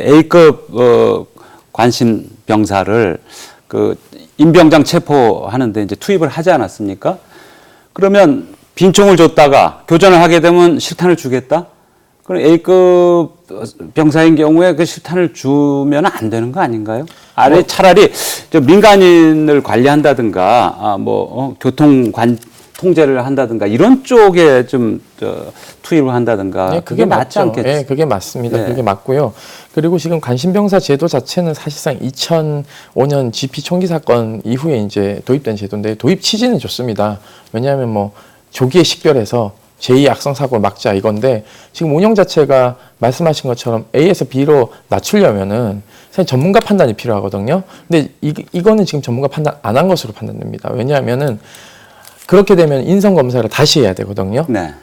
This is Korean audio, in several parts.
A급 관심 병사를 그 임병장 체포하는데 이제 투입을 하지 않았습니까? 그러면 빈총을 줬다가 교전을 하게 되면 실탄을 주겠다? 그럼 A급 병사인 경우에 그 실탄을 주면 안 되는 거 아닌가요? 아니 차라리 민간인을 관리한다든가 교통 통제를 한다든가 이런 쪽에 좀 투입을 한다든가 네, 그게 맞지 않겠죠? 네, 그게 맞습니다. 네. 그게 맞고요. 그리고 지금 관심병사 제도 자체는 사실상 2005년 GP 총기 사건 이후에 이제 도입된 제도인데 도입 취지는 좋습니다. 왜냐하면 뭐 조기에 식별해서 제2 악성 사고를 막자 이건데 지금 운영 자체가 말씀하신 것처럼 A에서 B로 낮추려면은 사실 전문가 판단이 필요하거든요. 근데 이거는 지금 전문가 판단 안 한 것으로 판단됩니다. 왜냐하면은 그렇게 되면 인성검사를 다시 해야 되거든요. 네.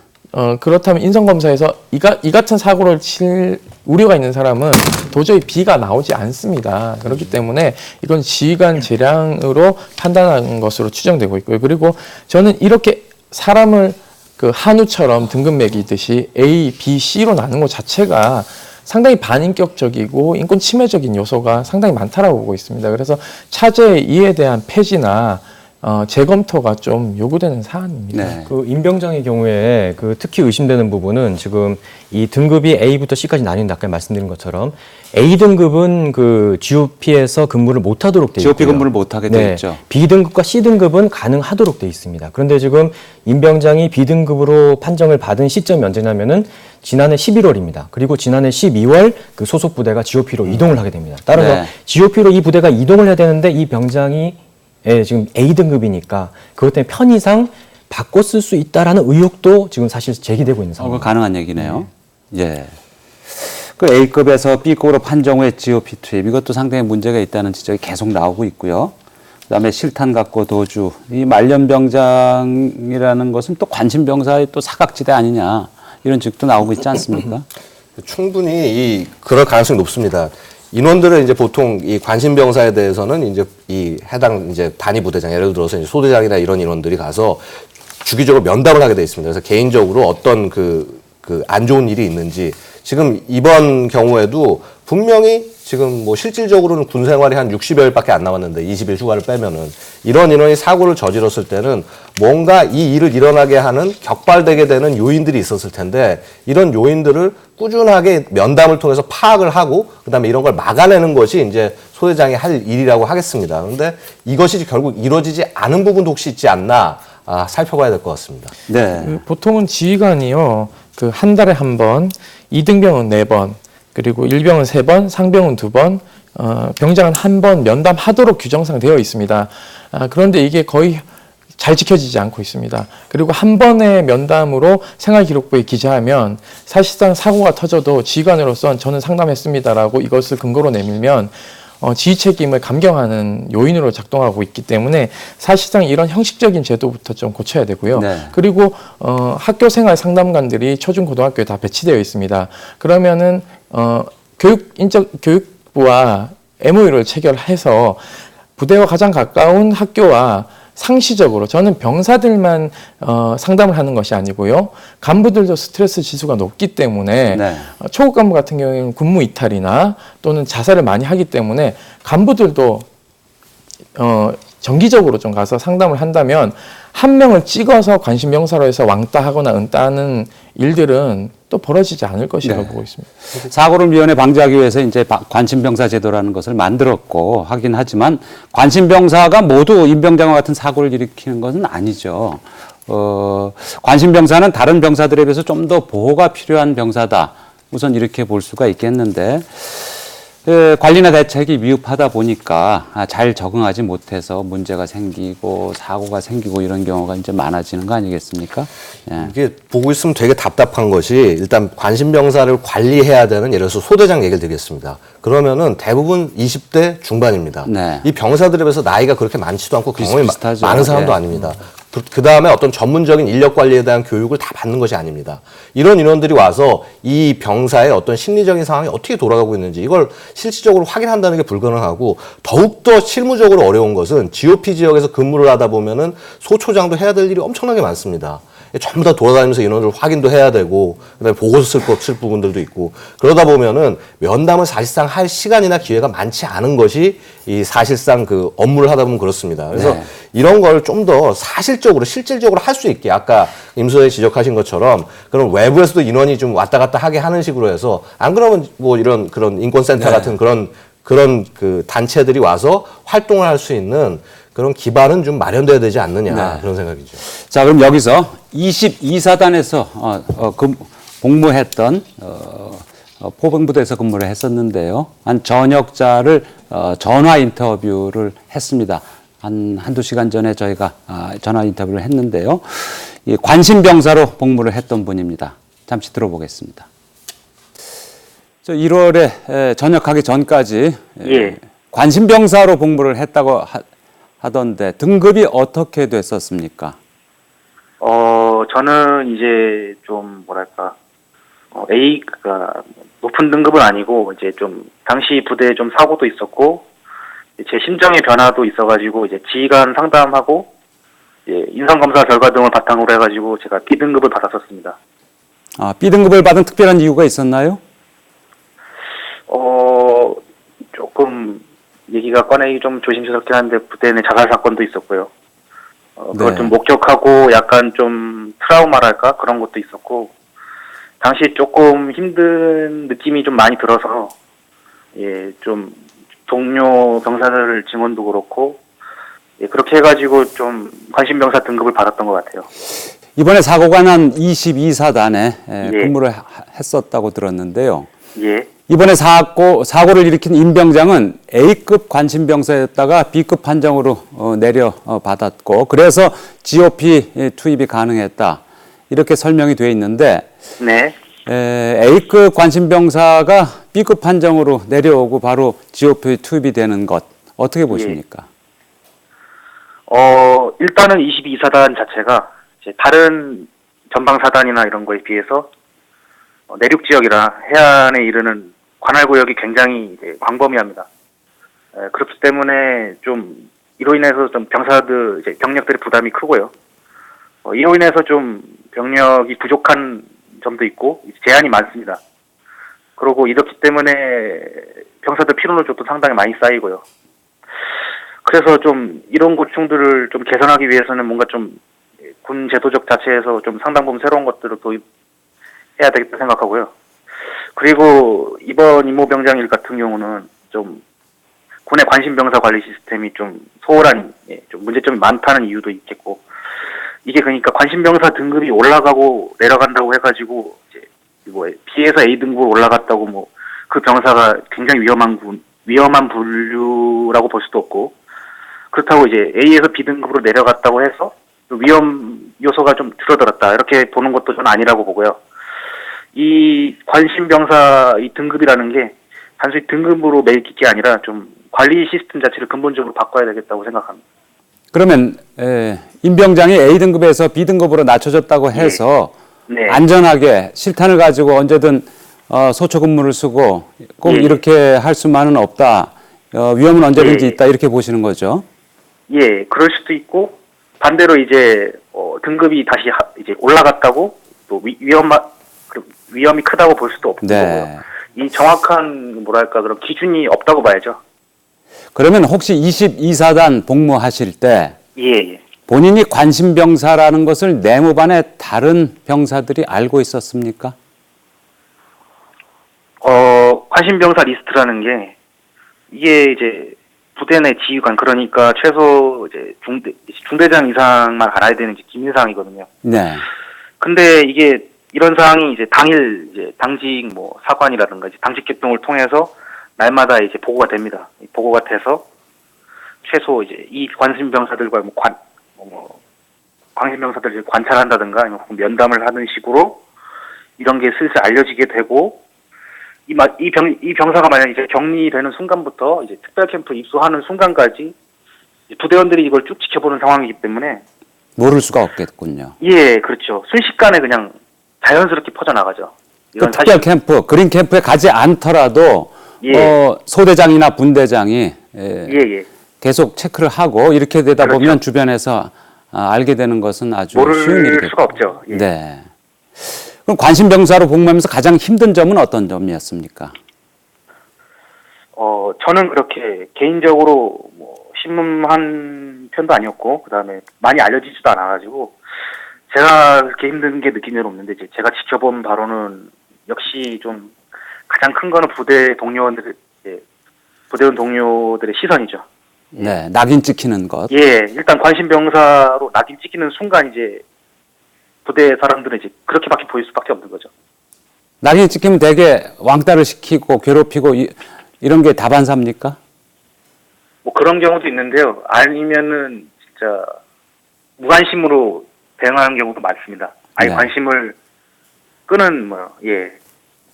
그렇다면 인성검사에서 이 같은 사고를 칠 우려가 있는 사람은 도저히 B가 나오지 않습니다. 그렇기 때문에 이건 지휘관 재량으로 판단하는 것으로 추정되고 있고요. 그리고 저는 이렇게 사람을 그 한우처럼 등급 매기듯이 A, B, C로 나눈 것 자체가 상당히 반인격적이고 인권 침해적인 요소가 상당히 많다라고 보고 있습니다. 그래서 차제 이에 대한 폐지나 재검토가 좀 요구되는 사안입니다. 네. 그 임병장의 경우에 그 특히 의심되는 부분은 지금 이 등급이 A부터 C까지 나뉜다 아까 말씀드린 것처럼 A 등급은 그 GOP에서 근무를 못하도록 돼 있고요. GOP 근무를 못하게 돼 있죠. B 등급과 C 등급은 가능하도록 돼 있습니다. 그런데 지금 임병장이 B 등급으로 판정을 받은 시점이 언제냐면은 지난해 11월입니다. 그리고 지난해 12월 그 소속 부대가 GOP로 이동을 하게 됩니다. 따라서 네. GOP로 이 부대가 이동을 해야 되는데 이 병장이 지금 A 등급이니까 그것 때문에 편의상 바꿔 쓸 수 있다라는 의혹도 지금 사실 제기되고 있는 상황입니다. 그거 가능한 얘기네요. 예. 그 A급에서 B급으로 판정 후에 GOP 투입 이것도 상당히 문제가 있다는 지적이 계속 나오고 있고요. 그다음에 실탄 갖고 도주 이 말년병장이라는 것은 또 관심병사의 또 사각지대 아니냐 이런 지적도 나오고 있지 않습니까? 충분히 그럴 가능성이 높습니다. 인원들은 이제 보통 이 관심병사에 대해서는 이제 이 해당 이제 단위 부대장 예를 들어서 이제 소대장이나 이런 인원들이 가서 주기적으로 면담을 하게 돼 있습니다. 그래서 개인적으로 어떤 그 안 좋은 일이 있는지 지금 이번 경우에도 분명히 지금 뭐 실질적으로는 군 생활이 한 60여일밖에 안 남았는데 20일 휴가를 빼면은 이런 인원이 사고를 저질렀을 때는 뭔가 이 일을 일어나게 하는 격발되게 되는 요인들이 있었을 텐데 이런 요인들을 꾸준하게 면담을 통해서 파악을 하고 그다음에 이런 걸 막아내는 것이 이제 소대장이 할 일이라고 하겠습니다. 그런데 이것이 결국 이루어지지 않은 부분도 혹시 있지 않나 살펴봐야 될 것 같습니다. 네. 보통은 지휘관이요. 그 한 달에 한 번, 2등병은 4번, 그리고 1병은 3번, 상병은 2번, 병장은 한 번 면담하도록 규정상 되어 있습니다. 그런데 이게 거의 잘 지켜지지 않고 있습니다. 그리고 한 번의 면담으로 생활기록부에 기재하면 사실상 사고가 터져도 지휘관으로선 저는 상담했습니다라고 이것을 근거로 내밀면 지휘 책임을 감경하는 요인으로 작동하고 있기 때문에 사실상 이런 형식적인 제도부터 좀 고쳐야 되고요. 네. 그리고 학교생활 상담관들이 초중고등학교에 다 배치되어 있습니다. 그러면은 교육부와 MOU를 체결해서 부대와 가장 가까운 학교와 상시적으로 저는 병사들만 상담을 하는 것이 아니고요. 간부들도 스트레스 지수가 높기 때문에 네. 초급 간부 같은 경우에는 군무 이탈이나 또는 자살을 많이 하기 때문에 간부들도 정기적으로 좀 가서 상담을 한다면 한 명을 찍어서 관심병사로 해서 왕따하거나 은따하는 일들은 또 벌어지지 않을 것이라고 네. 보고 있습니다. 사고를 미연에 방지하기 위해서 이제 관심병사 제도라는 것을 만들었고 하긴 하지만 관심병사가 모두 임병장과 같은 사고를 일으키는 것은 아니죠. 관심병사는 다른 병사들에 비해서 좀 더 보호가 필요한 병사다. 우선 이렇게 볼 수가 있겠는데 관리나 대책이 미흡하다 보니까 잘 적응하지 못해서 문제가 생기고 사고가 생기고 이런 경우가 이제 많아지는 거 아니겠습니까? 예. 이게 보고 있으면 되게 답답한 것이 일단 관심병사를 관리해야 되는 예를 들어서 소대장 얘기를 드리겠습니다. 그러면은 대부분 20대 중반입니다. 네. 이 병사들에 비해서 나이가 그렇게 많지도 않고 경험이 비슷비슷하죠. 많은 사람도 예. 아닙니다. 그 다음에 어떤 전문적인 인력 관리에 대한 교육을 다 받는 것이 아닙니다. 이런 인원들이 와서 이 병사의 어떤 심리적인 상황이 어떻게 돌아가고 있는지 이걸 실질적으로 확인한다는 게 불가능하고 더욱더 실무적으로 어려운 것은 GOP 지역에서 근무를 하다 보면은 소초장도 해야 될 일이 엄청나게 많습니다. 전부 다 돌아다니면서 인원을 확인도 해야 되고 그다음에 보고서 쓸 부분들도 있고 그러다 보면은 면담을 사실상 할 시간이나 기회가 많지 않은 것이 이 사실상 그 업무를 하다 보면 그렇습니다. 그래서 네. 이런 걸 좀 더 사실적으로 실질적으로 할 수 있게 아까 임 소장이 지적하신 것처럼 그런 외부에서도 인원이 좀 왔다 갔다 하게 하는 식으로 해서 안 그러면 뭐 이런 그런 인권센터 네. 같은 그런 그 단체들이 와서 활동을 할 수 있는 그런 기반은 좀 마련돼야 되지 않느냐 네. 그런 생각이죠. 자, 그럼 여기서 22사단에서 복무했던 포병부대에서 근무를 했었는데요. 한 전역자를 전화 인터뷰를 했습니다. 한두 시간 전에 저희가 전화 인터뷰를 했는데요. 이 관심병사로 복무를 했던 분입니다. 잠시 들어보겠습니다. 저 1월에 전역하기 전까지 예. 관심병사로 복무를 했다고 하던데 등급이 어떻게 됐었습니까? 저는 이제 좀 뭐랄까, A가 높은 등급은 아니고 이제 좀 당시 부대에 좀 사고도 있었고 제 심정의 변화도 있어가지고 이제 지휘관 상담하고 인성검사 결과 등을 바탕으로 해가지고 제가 B등급을 받았었습니다. 아, B등급을 받은 특별한 이유가 있었나요? 조금 얘기가 꺼내기 좀 조심스럽긴 한데 부대 내 자살 사건도 있었고요. 그걸 네. 좀 목격하고 약간 좀 트라우마랄까 그런 것도 있었고 당시 조금 힘든 느낌이 좀 많이 들어서 좀 동료 병사들 증언도 그렇고 그렇게 해가지고 좀 관심병사 등급을 받았던 것 같아요. 이번에 사고가 난 22사단에 예. 근무를 했었다고 들었는데요. 예. 이번에 사고를 일으킨 임병장은 A급 관심병사였다가 B급 판정으로 내려받았고 그래서 GOP 투입이 가능했다. 이렇게 설명이 되어 있는데 네. A급 관심병사가 B급 판정으로 내려오고 바로 GOP 투입이 되는 것 어떻게 보십니까? 일단은 22사단 자체가 이제 다른 전방사단이나 이런 거에 비해서 내륙 지역이라 해안에 이르는 관할구역이 굉장히 이제 광범위합니다. 그렇기 때문에 좀 이로 인해서 좀 병사들 이제 병력들의 부담이 크고요. 이로 인해서 좀 병력이 부족한 점도 있고 제한이 많습니다. 그리고 이렇기 때문에 병사들 피로노조도 상당히 많이 쌓이고요. 그래서 좀 이런 고충들을 좀 개선하기 위해서는 뭔가 좀 군 제도적 자체에서 좀 상당 부분 새로운 것들을 도입해야 되겠다 생각하고요. 그리고 이번 임모병장 일 같은 경우는 좀 군의 관심병사 관리 시스템이 좀 소홀한 좀 문제점이 많다는 이유도 있겠고 이게 그러니까 관심병사 등급이 올라가고 내려간다고 해가지고 이제 뭐 B에서 A 등급으로 올라갔다고 뭐 그 병사가 굉장히 위험한 분류라고 볼 수도 없고 그렇다고 이제 A에서 B 등급으로 내려갔다고 해서 위험 요소가 좀 줄어들었다 이렇게 보는 것도 저는 아니라고 보고요. 이 관심병사 이 등급이라는 게 단순히 등급으로 매길 게 아니라 좀 관리 시스템 자체를 근본적으로 바꿔야 되겠다고 생각합니다. 그러면 임병장이 A등급에서 B등급으로 낮춰졌다고 해서 네. 안전하게 실탄을 가지고 언제든 소초 근무를 쓰고 꼭 예. 이렇게 할 수만은 없다. 위험은 언제든지 예. 있다 이렇게 보시는 거죠. 예, 그럴 수도 있고 반대로 이제 등급이 다시 이제 올라갔다고 또 위험이 크다고 볼 수도 없는 네. 거고요. 이 정확한 뭐랄까 그런 기준이 없다고 봐야죠. 그러면 혹시 22사단 복무하실 때 예. 본인이 관심병사라는 것을 내무반의 다른 병사들이 알고 있었습니까? 관심병사 리스트라는 게 이게 이제 부대 내 지휘관 그러니까 최소 이제 중대장 이상만 알아야 되는 게 기밀 사항이거든요. 네. 근데 이게 이런 사항이 이제 당일 이제 당직 뭐 사관이라든가 이제 당직 개통을 통해서 날마다 이제 보고가 됩니다. 보고가 돼서 최소 이제 이 관심병사들과 관심병사들을 관찰한다든가 아니면 면담을 하는 식으로 이런 게 슬슬 알려지게 되고 이 병사가 만약 이제 격리되는 순간부터 이제 특별 캠프 입소하는 순간까지 부대원들이 이걸 쭉 지켜보는 상황이기 때문에 모를 수가 없겠군요. 예, 그렇죠. 순식간에 그냥 자연스럽게 퍼져나가죠. 그 특별 캠프, 그린 캠프에 가지 않더라도 예. 소대장이나 분대장이 예. 계속 체크를 하고 이렇게 되다 그렇죠. 보면 주변에서 알게 되는 것은 아주 모를 쉬운 일이겠죠. 수가 없죠. 예. 네. 그럼 관심병사로 복무하면서 가장 힘든 점은 어떤 점이었습니까? 저는 그렇게 개인적으로 뭐 신문한 편도 아니었고, 그 다음에 많이 알려지지도 않아가지고, 제가 그렇게 힘든 게 느낀 적은 없는데, 이제 제가 지켜본 바로는 역시 좀 가장 큰 거는 부대원 동료들의 시선이죠. 네, 낙인 찍히는 것. 예, 일단 관심병사로 낙인 찍히는 순간 이제 부대 사람들은 이제 그렇게밖에 보일 수밖에 없는 거죠. 낙인 찍히면 되게 왕따를 시키고 괴롭히고 이런 게 다반사입니까? 뭐 그런 경우도 있는데요. 아니면은 진짜 무관심으로 대응하는 경우도 많습니다. 아예 네. 관심을 끄는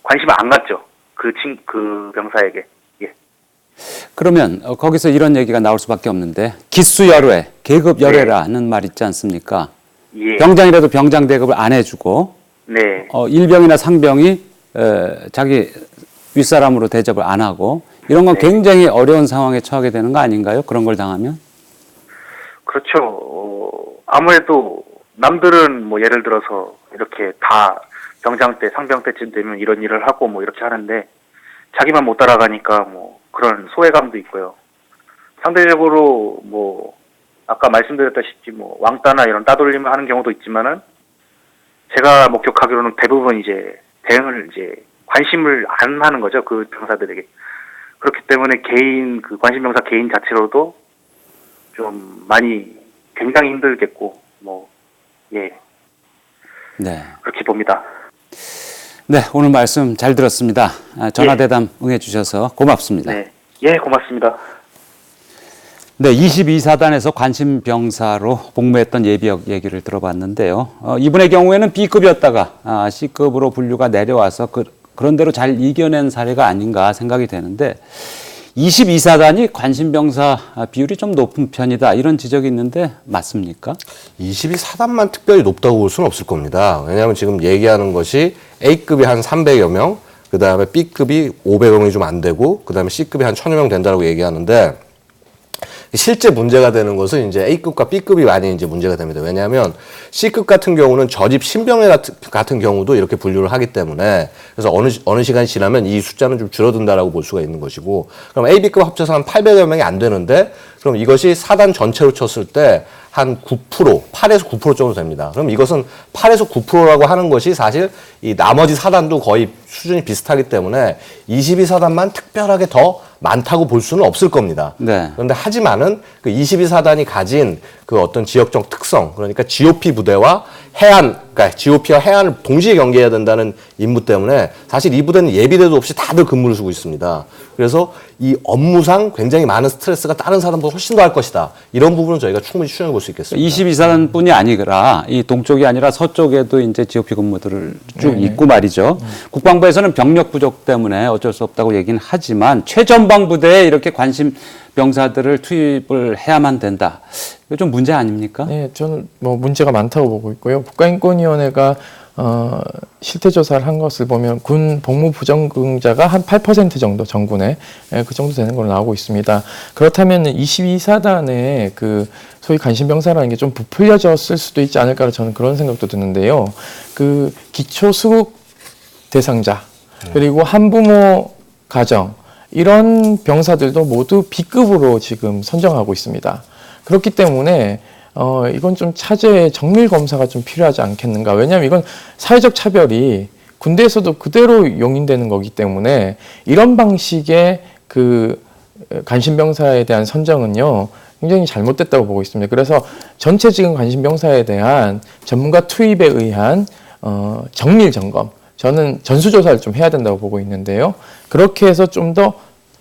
관심을 안 갖죠. 그 병사에게. 예. 그러면 거기서 이런 얘기가 나올 수밖에 없는데 기수열외, 계급열외라는 말 있지 않습니까? 예. 병장이라도 병장 대급을 안 해주고 네. 일병이나 상병이 자기 윗사람으로 대접을 안 하고 이런 건 굉장히 어려운 상황에 처하게 되는 거 아닌가요? 그런 걸 당하면? 그렇죠. 아무래도 남들은 뭐 예를 들어서 이렇게 다 병장 때, 상병 때쯤 되면 이런 일을 하고 뭐 이렇게 하는데 자기만 못 따라가니까 뭐 그런 소외감도 있고요. 상대적으로 뭐 아까 말씀드렸다시피 뭐 왕따나 이런 따돌림을 하는 경우도 있지만은 제가 목격하기로는 대부분 이제 대응을 이제 관심을 안 하는 거죠. 그 병사들에게. 그렇기 때문에 그 관심병사 개인 자체로도 좀 많이 굉장히 힘들겠고, 네. 그렇게 봅니다. 네, 오늘 말씀 잘 들었습니다. 전화대담 응해주셔서 고맙습니다. 네. 예, 고맙습니다. 네, 22사단에서 관심병사로 복무했던 예비역 얘기를 들어봤는데요. 이분의 경우에는 B급이었다가 C급으로 분류가 내려와서 그런 대로 잘 이겨낸 사례가 아닌가 생각이 되는데 22사단이 관심병사 비율이 좀 높은 편이다 이런 지적이 있는데 맞습니까? 22사단만 특별히 높다고 볼 수는 없을 겁니다. 왜냐하면 지금 얘기하는 것이 A급이 한 300여 명, 그 다음에 B급이 500여 명이 좀 안 되고, 그 다음에 C급이 한 1000여 명 된다고 얘기하는데 실제 문제가 되는 것은 이제 A급과 B급이 많이 이제 문제가 됩니다. 왜냐하면 C급 같은 경우는 저집 신병회 같은 경우도 이렇게 분류를 하기 때문에 그래서 어느 시간이 지나면 이 숫자는 좀 줄어든다라고 볼 수가 있는 것이고 그럼 A, B급 합쳐서 한 800여 명이 안 되는데 그럼 이것이 사단 전체로 쳤을 때 한 9%, 8에서 9% 정도 됩니다. 그럼 이것은 8에서 9%라고 하는 것이 사실 이 나머지 사단도 거의 수준이 비슷하기 때문에 22사단만 특별하게 더 많다고 볼 수는 없을 겁니다. 네. 그런데 하지만은 그 22사단이 가진 그 어떤 지역적 특성, 그러니까 GOP 부대와 그러니까 GOP와 해안을 동시에 경계해야 된다는 임무 때문에 사실 이 부대는 예비대도 없이 다들 근무를 쓰고 있습니다. 그래서 이 업무상 굉장히 많은 스트레스가 다른 사람보다 훨씬 더 할 것이다. 이런 부분은 저희가 충분히 추정해 볼 수 있겠습니다. 22사단뿐이 아니라 이 동쪽이 아니라 서쪽에도 이제 GOP 근무들을 쭉 있고 말이죠. 국방부에서는 병력 부족 때문에 어쩔 수 없다고 얘기는 하지만 최전방 부대에 이렇게 관심 병사들을 투입을 해야만 된다. 이거 좀 문제 아닙니까? 네, 저는 뭐 문제가 많다고 보고 있고요. 국가인권위원회가 실태 조사를 한 것을 보면 군 복무 부정응자가 한 8% 정도 전군에 그 정도 되는 걸로 나오고 있습니다. 그렇다면 22사단의 그 소위 관심병사라는 게 좀 부풀려졌을 수도 있지 않을까 저는 그런 생각도 드는데요. 그 기초 수급 대상자 그리고 한부모 가정 이런 병사들도 모두 B급으로 지금 선정하고 있습니다. 그렇기 때문에 이건 좀 차제의 정밀 검사가 좀 필요하지 않겠는가. 왜냐하면 이건 사회적 차별이 군대에서도 그대로 용인되는 거기 때문에 이런 방식의 그 관심병사에 대한 선정은요 굉장히 잘못됐다고 보고 있습니다. 그래서 전체 지금 관심병사에 대한 전문가 투입에 의한 정밀 점검, 저는 전수조사를 좀 해야 된다고 보고 있는데요. 그렇게 해서 좀 더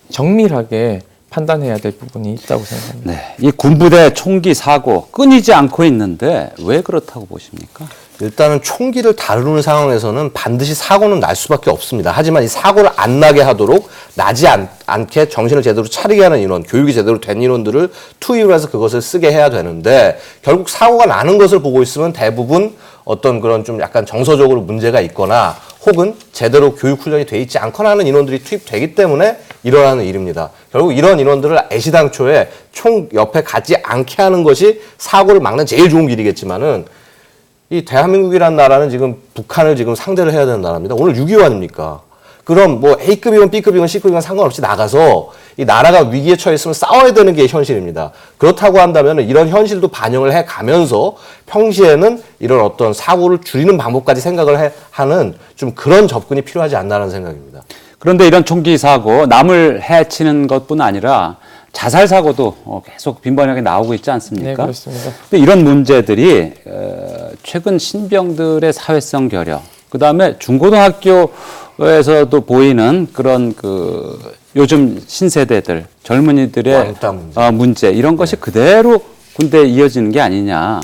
정밀하게 판단해야 될 부분이 있다고 생각합니다. 네, 이 군부대 총기 사고 끊이지 않고 있는데 왜 그렇다고 보십니까? 일단은 총기를 다루는 상황에서는 반드시 사고는 날 수밖에 없습니다. 하지만 이 사고를 안 나게 하도록 나지 않게 정신을 제대로 차리게 하는 인원, 교육이 제대로 된 인원들을 투입을 해서 그것을 쓰게 해야 되는데 결국 사고가 나는 것을 보고 있으면 대부분 어떤 그런 좀 약간 정서적으로 문제가 있거나 혹은 제대로 교육 훈련이 돼 있지 않거나 하는 인원들이 투입되기 때문에 일어나는 일입니다. 결국 이런 인원들을 애시당초에 총 옆에 가지 않게 하는 것이 사고를 막는 제일 좋은 길이겠지만은 이 대한민국이라는 나라는 지금 북한을 지금 상대를 해야 되는 나라입니다. 오늘 6.25 아닙니까? 그럼 뭐 A급이건 B급이건 C급이건 상관없이 나가서 이 나라가 위기에 처했으면 싸워야 되는 게 현실입니다. 그렇다고 한다면 이런 현실도 반영을 해 가면서 평시에는 이런 어떤 사고를 줄이는 방법까지 생각을 하는 좀 그런 접근이 필요하지 않나라는 생각입니다. 그런데 이런 총기 사고, 남을 해치는 것뿐 아니라 자살 사고도 계속 빈번하게 나오고 있지 않습니까? 네, 그렇습니다. 근데 이런 문제들이 최근 신병들의 사회성 결여, 그다음에 중고등학교에서도 보이는 그런 그 요즘 신세대들 젊은이들의 왕따 문제. 문제 이런 것이 그대로 군대에 이어지는 게 아니냐,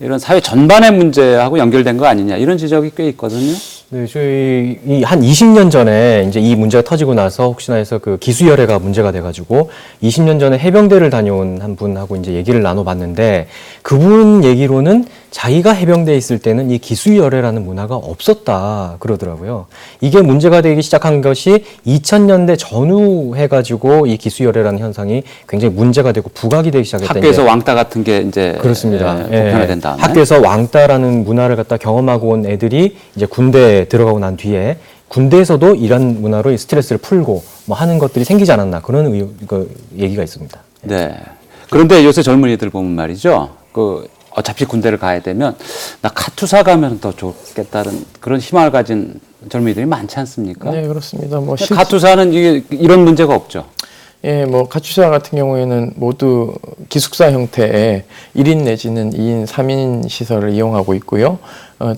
이런 사회 전반의 문제하고 연결된 거 아니냐, 이런 지적이 꽤 있거든요. 네, 저희 한 20년 전에 이제 이 문제가 터지고 나서 혹시나 해서 그 기수열애가 문제가 돼가지고 20년 전에 해병대를 다녀온 한 분하고 이제 얘기를 나눠봤는데 그분 얘기로는 자기가 해병대에 있을 때는 이 기수열애라는 문화가 없었다 그러더라고요. 이게 문제가 되기 시작한 것이 2000년대 전후 해가지고 이 기수열애라는 현상이 굉장히 문제가 되고 부각이 되기 시작했다. 학교에서 왕따 같은 게 이제 그렇습니다. 보편화된 다음에 학교에서 왕따라는 문화를 갖다 경험하고 온 애들이 이제 군대에 들어가고 난 뒤에 군대에서도 이런 문화로 스트레스를 풀고 뭐 하는 것들이 생기지 않았나 그런 얘기가 있습니다. 네. 그런데 요새 젊은이들 보면 말이죠. 어차피 군대를 가야 되면 나 카투사 가면 더 좋겠다는 그런 희망을 가진 젊은이들이 많지 않습니까? 네, 그렇습니다. 뭐 카투사는 이런 문제가 없죠. 예, 뭐 가출사 같은 경우에는 모두 기숙사 형태의 1인 내지는 2인, 3인 시설을 이용하고 있고요.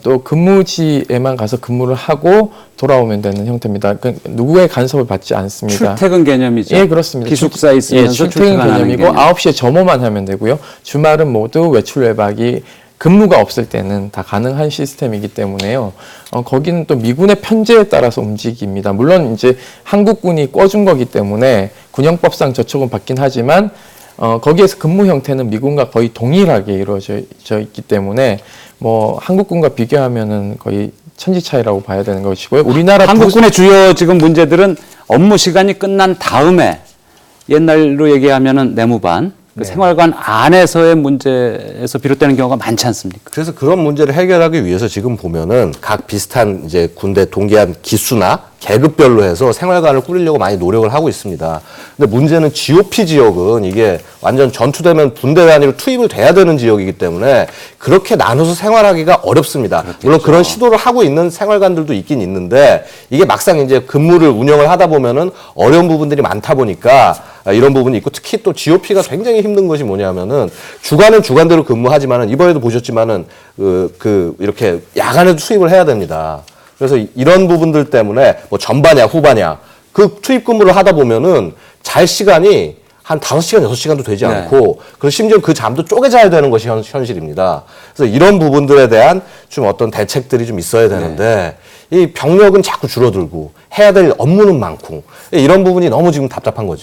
또 근무지에만 가서 근무를 하고 돌아오면 되는 형태입니다. 누구의 간섭을 받지 않습니다. 출퇴근 개념이죠. 예, 그렇습니다. 기숙사에 있으면서 출퇴근 개념이고 개념. 9시에 점호만 하면 되고요. 주말은 모두 외출 외박이 근무가 없을 때는 다 가능한 시스템이기 때문에요. 거기는 또 미군의 편제에 따라서 움직입니다. 물론 이제 한국군이 꿔준 거기 때문에 군형법상 저촉은 받긴 하지만 거기에서 근무 형태는 미군과 거의 동일하게 이루어져 있기 때문에 뭐 한국군과 비교하면은 거의 천지 차이라고 봐야 되는 것이고요. 우리나라 한국군의 주요 지금 문제들은 업무 시간이 끝난 다음에 옛날로 얘기하면은 내무반, 그 생활관 안에서의 문제에서 비롯되는 경우가 많지 않습니까? 그래서 그런 문제를 해결하기 위해서 지금 보면은 각 비슷한 이제 군대 동기한 기수나 계급별로 해서 생활관을 꾸리려고 많이 노력을 하고 있습니다. 근데 문제는 GOP 지역은 이게 완전 전투되면 분대 단위로 투입을 돼야 되는 지역이기 때문에 그렇게 나눠서 생활하기가 어렵습니다. 그렇겠죠. 물론 그런 시도를 하고 있는 생활관들도 있긴 있는데 이게 막상 이제 근무를 운영을 하다 보면은 어려운 부분들이 많다 보니까 이런 부분이 있고 특히 또 GOP가 굉장히 힘든 것이 뭐냐면은 주간은 주간대로 근무하지만은 이번에도 보셨지만은 이렇게 야간에도 투입을 해야 됩니다. 그래서 이런 부분들 때문에 뭐 전반야 후반야 그 투입 근무를 하다 보면은 잘 시간이 한 5시간, 6시간도 되지 않고 그리고 심지어 그 잠도 쪼개 자야 되는 것이 현실입니다. 그래서 이런 부분들에 대한 좀 어떤 대책들이 좀 있어야 되는데 이 병력은 자꾸 줄어들고 해야 될 업무는 많고 이런 부분이 너무 지금 답답한 거죠.